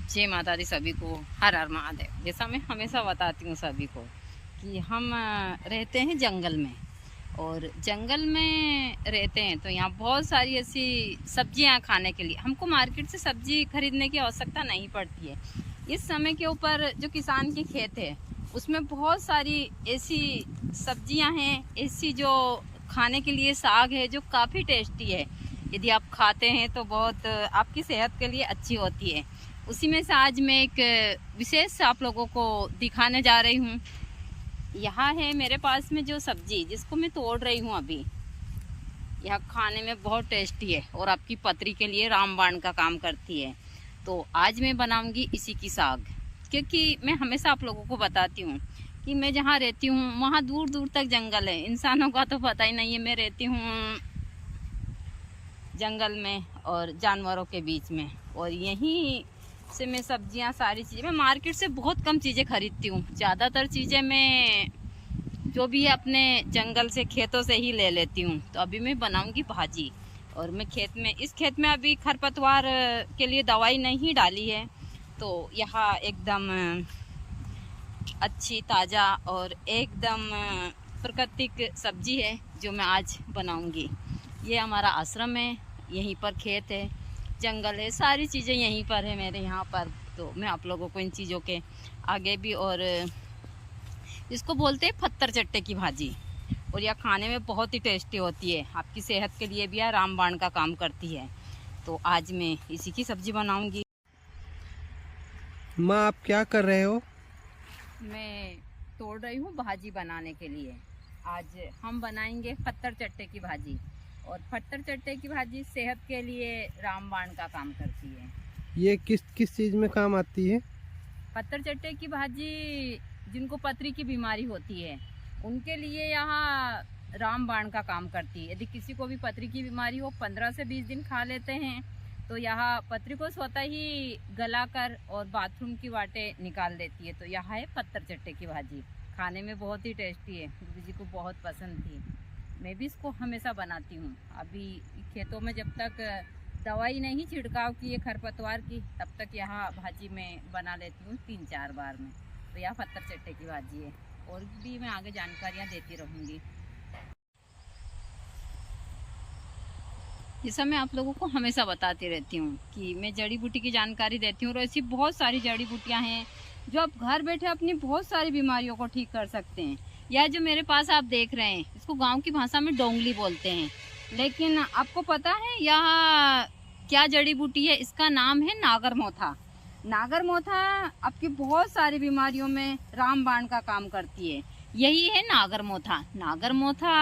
जय माता दी सभी को, हर हर महादेव। जैसा मैं हमेशा बताती हूँ सभी को कि हम रहते हैं जंगल में, और जंगल में रहते हैं तो यहाँ बहुत सारी ऐसी सब्जियाँ खाने के लिए हमको मार्केट से सब्जी खरीदने की आवश्यकता नहीं पड़ती है। इस समय के ऊपर जो किसान के खेत है उसमें बहुत सारी ऐसी सब्जियाँ हैं, ऐसी जो खाने के लिए साग है जो काफ़ी टेस्टी है। यदि आप खाते हैं तो बहुत आपकी सेहत के लिए अच्छी होती है। उसी में से आज मैं एक विशेष आप लोगों को दिखाने जा रही हूँ। यहाँ है मेरे पास में जो सब्जी जिसको मैं तोड़ रही हूँ अभी, यह खाने में बहुत टेस्टी है और आपकी पथरी के लिए रामबाण का काम करती है। तो आज मैं बनाऊंगी इसी की साग, क्योंकि मैं हमेशा आप लोगों को बताती हूँ कि मैं जहाँ रहती हूँ वहाँ दूर दूर तक जंगल है। इंसानों का तो पता ही नहीं है, मैं रहती हूँ जंगल में और जानवरों के बीच में, और यहीं से मैं सब्जियां सारी चीज़ें, मैं मार्केट से बहुत कम चीज़ें खरीदती हूँ। ज़्यादातर चीज़ें मैं जो भी है अपने जंगल से खेतों से ही ले लेती हूँ। तो अभी मैं बनाऊंगी भाजी, और मैं इस खेत में अभी खरपतवार के लिए दवाई नहीं डाली है। तो यहाँ एकदम अच्छी ताज़ा और एकदम प्राकृतिक सब्जी है जो मैं आज बनाऊंगी। ये हमारा आश्रम है, यहीं पर खेत है, जंगल है, सारी चीज़ें यहीं पर है मेरे यहाँ पर। तो मैं आप लोगों को इन चीज़ों के आगे भी, और इसको बोलते हैं पत्थर चट्टे की भाजी, और यह खाने में बहुत ही टेस्टी होती है। आपकी सेहत के लिए भी यह रामबाण का काम करती है। तो आज मैं इसी की सब्जी बनाऊंगी। माँ, आप क्या कर रहे हो? मैं तोड़ रही हूँ भाजी बनाने के लिए। आज हम बनाएंगे पत्थर चट्टे की भाजी, और पत्थर चट्टे की भाजी सेहत के लिए रामबाण का काम करती है। ये किस किस चीज़ में काम आती है? पत्थर चट्टे की भाजी जिनको पथरी की बीमारी होती है उनके लिए यहाँ रामबाण का काम करती है। यदि किसी को भी पथरी की बीमारी हो, 15 से 20 दिन खा लेते हैं तो यहाँ पथरी को स्वतः ही गलाकर और बाथरूम की वाटें निकाल देती है। तो यहाँ है पत्थर चट्टे की भाजी, खाने में बहुत ही टेस्टी है, गुरु जी को बहुत पसंद थी। मैं भी इसको हमेशा बनाती हूँ। अभी खेतों में जब तक दवाई नहीं छिड़काव की है खरपतवार की, तब तक यहाँ भाजी में बना लेती हूँ 3-4 बार में। तो यहाँ पत्थर चट्टे की भाजी है, और भी मैं आगे जानकारियाँ देती रहूँगी। जैसा मैं आप लोगों को हमेशा बताती रहती हूँ कि मैं जड़ी बूटी की जानकारी देती हूँ, और ऐसी बहुत सारी जड़ी बूटियाँ हैं जो आप घर बैठे अपनी बहुत सारी बीमारियों को ठीक कर सकते हैं। यह जो मेरे पास आप देख रहे हैं, इसको गांव की भाषा में डोंगली बोलते हैं, लेकिन आपको पता है यह क्या जड़ी बूटी है? इसका नाम है नागरमोथा। नागरमोथा आपकी बहुत सारी बीमारियों में रामबाण का काम करती है। यही है नागरमोथा। नागरमोथा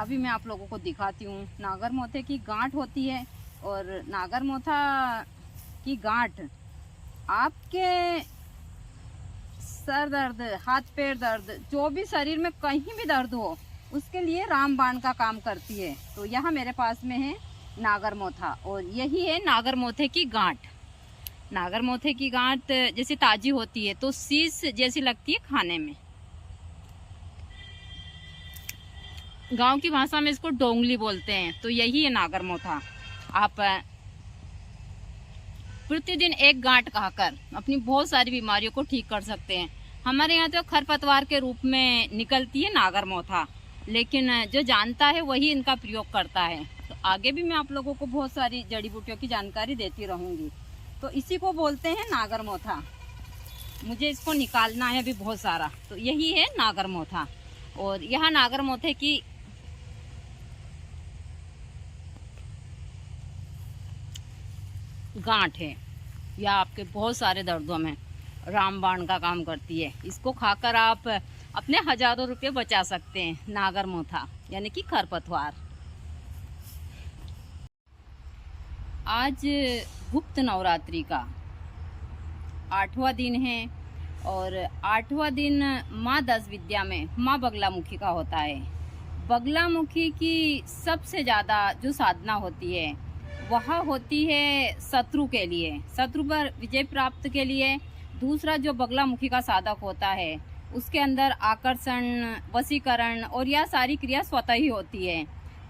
अभी मैं आप लोगों को दिखाती हूँ। नागरमोथे की गांठ होती है, और नागरमोथा की गांठ आपके सर दर्द, हाथ पैर दर्द, जो भी शरीर में कहीं भी दर्द हो उसके लिए रामबाण का काम करती है। तो यहाँ मेरे पास में है नागरमोथा, और यही है नागरमोथे की गांठ। नागरमोथे की गांठ जैसे ताजी होती है तो शीश जैसी लगती है खाने में। गांव की भाषा में इसको डोंगली बोलते हैं। तो यही है नागरमोथा। आप प्रतिदिन एक गांठ खाकर अपनी बहुत सारी बीमारियों को ठीक कर सकते हैं। हमारे यहाँ तो खरपतवार के रूप में निकलती है नागरमोथा, लेकिन जो जानता है वही इनका प्रयोग करता है। तो आगे भी मैं आप लोगों को बहुत सारी जड़ी बूटियों की जानकारी देती रहूँगी। तो इसी को बोलते हैं नागरमोथा। मुझे इसको निकालना है अभी बहुत सारा। तो यही है नागरमोथा, और यहाँ नागरमोथे की गांठ है। यह आपके बहुत सारे दर्दों में रामबाण का काम करती है। इसको खाकर आप अपने हजारों रुपए बचा सकते हैं। नागरमोथा यानी कि खरपतवार। आज गुप्त नवरात्रि का 8वां दिन है, और 8वां दिन माँ 10 विद्या में माँ बगलामुखी का होता है। बगलामुखी की सबसे ज़्यादा जो साधना होती है वह होती है शत्रु के लिए, शत्रु पर विजय प्राप्त के लिए। दूसरा जो बगलामुखी का साधक होता है उसके अंदर आकर्षण, वशीकरण और यह सारी क्रिया स्वतः ही होती है।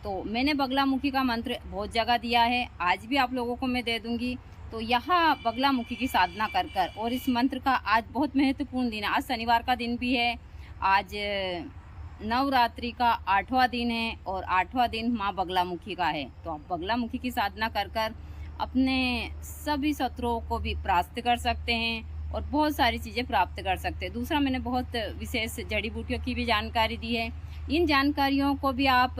तो मैंने बगलामुखी का मंत्र बहुत जगह दिया है, आज भी आप लोगों को मैं दे दूंगी। तो यहाँ बगलामुखी की साधना कर कर, और इस मंत्र का आज बहुत महत्वपूर्ण दिन है, आज शनिवार का दिन भी है, आज नवरात्रि का 8वां दिन है और 8वां दिन माँ बगलामुखी का है। तो आप बगलामुखी की साधना कर कर अपने सभी शत्रुओं को भी परास्त कर सकते हैं और बहुत सारी चीज़ें प्राप्त कर सकते हैं। दूसरा, मैंने बहुत विशेष जड़ी बूटियों की भी जानकारी दी है, इन जानकारियों को भी आप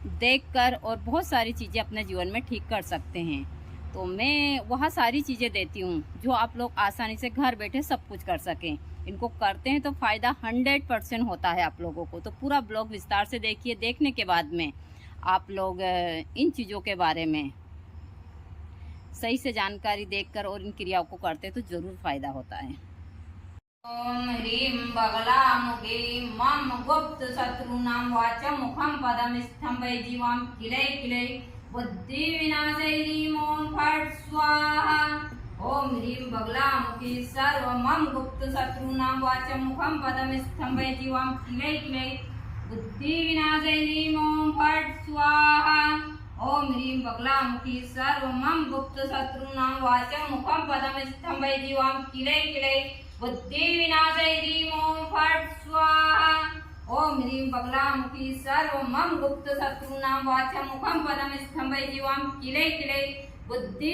देखकर और बहुत सारी चीज़ें अपने जीवन में ठीक कर सकते हैं। तो मैं वह सारी चीज़ें देती हूँ जो आप लोग आसानी से घर बैठे सब कुछ कर सकें। इनको करते हैं तो फ़ायदा 100% होता है आप लोगों को। तो पूरा ब्लॉग विस्तार से देखिए, देखने के बाद में आप लोग इन चीज़ों के बारे में सही से जानकारी देखकर और इन क्रियाओं को करते हैं तो ज़रूर फ़ायदा होता है। ओम ह्रीं बगलामुखी मम गुप्त शत्रुनां वाचं मुखं पदं स्तंभय जीवां किलै किलै बुद्धि विनाशै ह्रीं ओम फट् स्वाहा। ओम ह्रीं बगलामुखी सर्व मम गुप्त शत्रुनां वाचं मुखं पदं स्तंभय जीवां किलै किलै बुद्धि विनाशै ह्रीं ओम फट् स्वाहा। ओम ह्रीं बगलामुखी सर्व मम गुप्त शत्रुनां वाचं मुखं पदं स्तंभय जीवां किलै किलै बुद्धि विनाशै ह्रीं ओम फट् स्वाहा। ओम ह्रीं बगलामुखी सर्व मम गुप्त शत्रुनां वाचं मुखं पदं स्तंभय जीवां किलै किलै बुद्धि